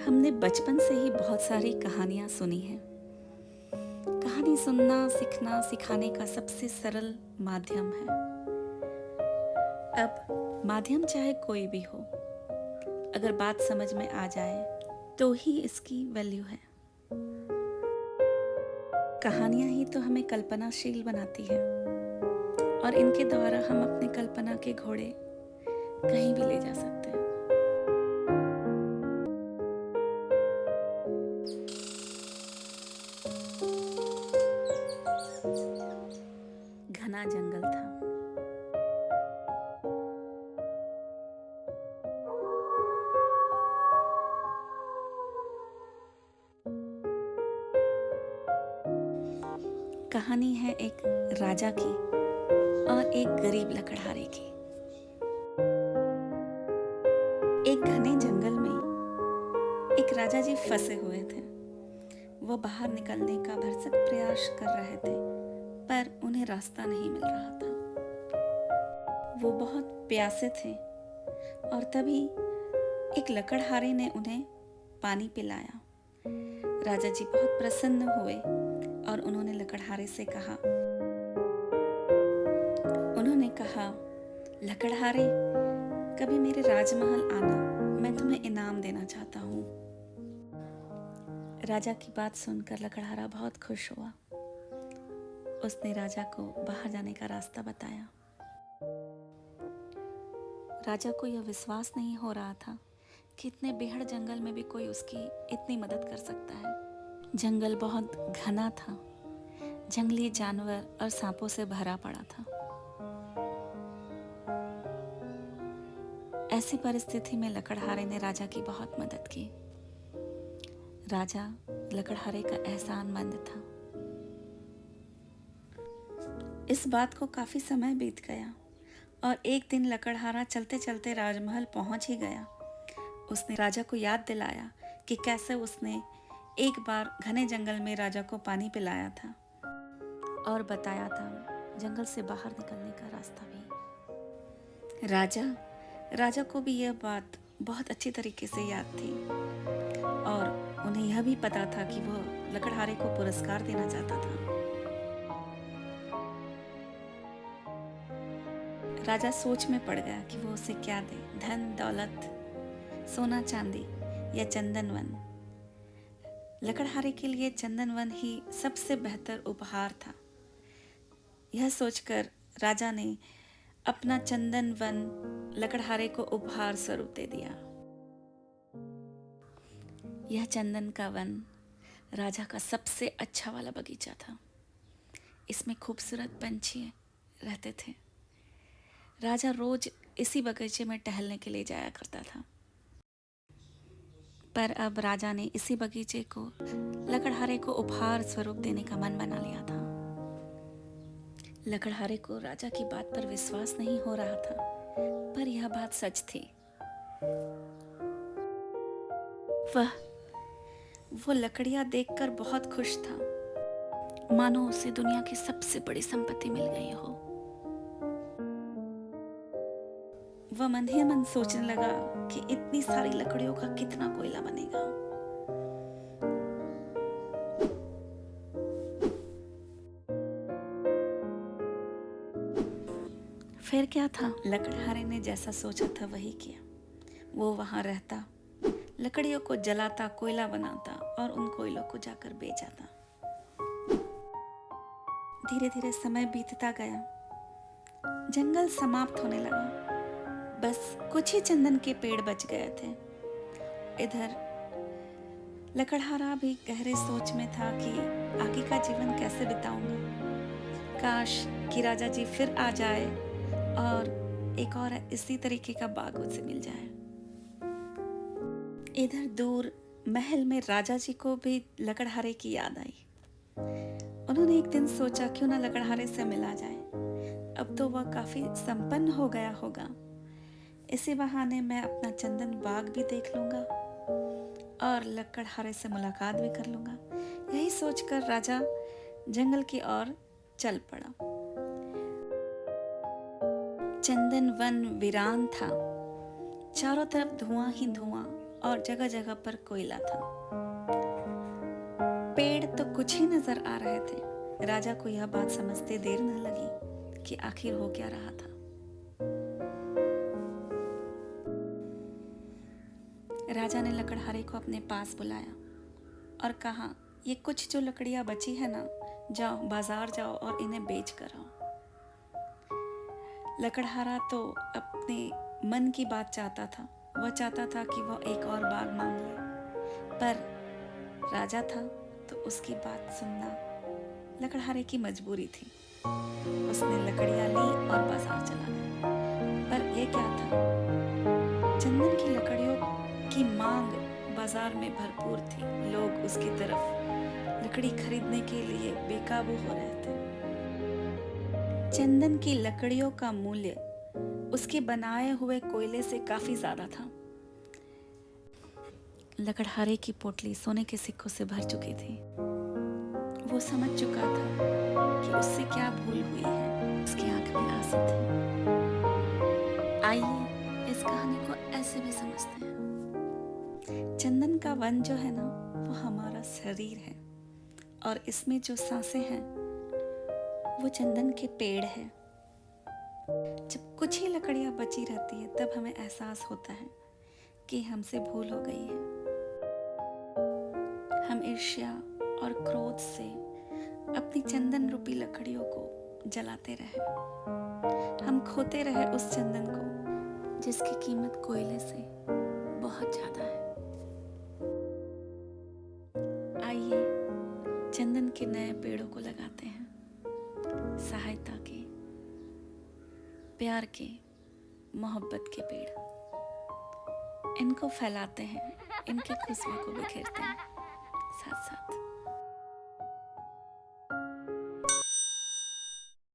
हमने बचपन से ही बहुत सारी कहानियाँ सुनी हैं। कहानी सुनना, सीखना, सिखाने का सबसे सरल माध्यम है। अब माध्यम चाहे कोई भी हो, अगर बात समझ में आ जाए तो ही इसकी वैल्यू है। कहानियाँ ही तो हमें कल्पनाशील बनाती है और इनके द्वारा हम अपने कल्पना के घोड़े कहीं भी ले जा सकते हैं। घना जंगल था। कहानी है एक राजा की और एक गरीब लकड़हारे की। एक घने जंगल में एक राजा जी फंसे हुए थे। वो बाहर निकलने का भरसक प्रयास कर रहे थे, पर उन्हें रास्ता नहीं मिल रहा था। वो बहुत प्यासे थे और तभी एक लकड़हारे ने उन्हें पानी पिलाया। राजा जी बहुत प्रसन्न हुए और उन्होंने लकड़हारे से कहा, लकड़हारे, कभी मेरे राजमहल आना, मैं तुम्हें इनाम देना चाहता हूँ। राजा की बात सुनकर लकड़हारा बहुत खुश हुआ। उसने राजा को बाहर जाने का रास्ता बताया। राजा को यह विश्वास नहीं हो रहा था कि इतने बेहद जंगल में भी कोई उसकी इतनी मदद कर सकता है। जंगल बहुत घना था, जंगली जानवर और सांपों से भरा पड़ा था। ऐसी परिस्थिति में लकड़हारे ने राजा की बहुत मदद की। राजा लकड़हारे का एहसानमंद था। इस बात को काफी समय बीत गया और एक दिन लकड़हारा चलते चलते राजमहल पहुंच ही गया। उसने राजा को याद दिलाया कि कैसे उसने एक बार घने जंगल में राजा को पानी पिलाया था और बताया था जंगल से बाहर निकलने का रास्ता भी। राजा को भी यह बात बहुत अच्छी तरीके से याद थी और उन्हें यह भी पता था कि वह लकड़हारे को पुरस्कार देना चाहता था। राजा सोच में पड़ गया कि वो उसे क्या दे, धन दौलत, सोना चांदी या चंदन वन। लकड़हारे के लिए चंदन वन ही सबसे बेहतर उपहार था। यह सोचकर राजा ने अपना चंदन वन लकड़हारे को उपहार स्वरूप दे दिया। यह चंदन का वन राजा का सबसे अच्छा वाला बगीचा था। इसमें खूबसूरत पंछी रहते थे। राजा रोज इसी बगीचे में टहलने के लिए जाया करता था। पर अब राजा ने इसी बगीचे को लकड़हारे को उपहार स्वरूप देने का मन बना लिया था। लकड़हारे को राजा की बात पर विश्वास नहीं हो रहा था, पर यह बात सच थी। वो लकड़ियां देखकर बहुत खुश था, मानो उसे दुनिया की सबसे बड़ी संपत्ति मिल गई हो। वह मन ही मन सोचने लगा कि इतनी सारी लकड़ियों का कितना कोयला बनेगा। फिर क्या था, लकड़हारे ने जैसा सोचा था वही किया। वो वहां रहता, लकड़ियों को जलाता, कोयला बनाता और उन कोयलों को जाकर बेच आता। धीरे धीरे समय बीतता गया। जंगल समाप्त होने लगा। बस कुछ ही चंदन के पेड़ बच गए थे। इधर लकड़हारा भी गहरे सोच में था कि आगे का जीवन कैसे बिताऊंगा। काश कि राजा जी फिर आ जाए और एक और इसी तरीके का बाग उसे मिल जाए। इधर दूर महल में राजा जी को भी लकड़हारे की याद आई। उन्होंने एक दिन सोचा क्यों ना लकड़हारे से मिला जाए। अब तो वह काफी संपन्न हो गया होगा, इसी बहाने मैं अपना चंदन बाग भी देख लूंगा और लकड़हारे से मुलाकात भी कर लूंगा। यही सोचकर राजा जंगल की ओर चल पड़ा। चंदन वन वीरान था, चारों तरफ धुआं ही धुआं और जगह जगह पर कोयला था। पेड़ तो कुछ ही नजर आ रहे थे। राजा को यह बात समझते देर न लगी कि आखिर हो क्या रहा था। राजा ने लकड़हारे को अपने पास बुलाया और कहा, ये कुछ जो लकड़ियां बची है ना, जाओ बाजार जाओ और इन्हें बेच कर आओ। लकड़हारा तो अपने मन की बात चाहता था। वह चाहता था कि वह एक और बाग मांग ले, पर राजा था तो उसकी बात सुनना लकड़हारे की मजबूरी थी। उसने लकड़ियां ली और बाजार चला गया। पर यह क्या था, चंदन की लकड़ियों की मांग बाजार में भरपूर थी। लोग उसकी तरफ लकड़ी खरीदने के लिए बेकाबू हो रहे थे। चंदन की लकड़ियों का मूल्य उसके बनाए हुए कोयले से काफी ज्यादा था। लकड़हारे की पोटली सोने के सिक्कों से भर चुकी थी। वो समझ चुका था कि उससे क्या भूल हुई है। उसकी आंख में आंसू थे। आइए इस कहानी को ऐसे भी समझते हैं। चंदन का वन जो है ना, वो हमारा शरीर है और इसमें जो सांसें हैं वो चंदन के पेड़ है। जब कुछ ही लकड़ियां बची रहती है तब हमें एहसास होता है कि हमसे भूल हो गई है। हम ईर्ष्या और क्रोध से अपनी चंदन रूपी लकड़ियों को जलाते रहे। हम खोते रहे उस चंदन को जिसकी कीमत कोयले से बहुत ज्यादा है। आइए चंदन के नए पेड़ों को लगाते हैं। सहायता के, प्यार के, मोहब्बत के पेड़। इनको फैलाते हैं, इनके खुशबू को बिखेरते हैं साथ साथ।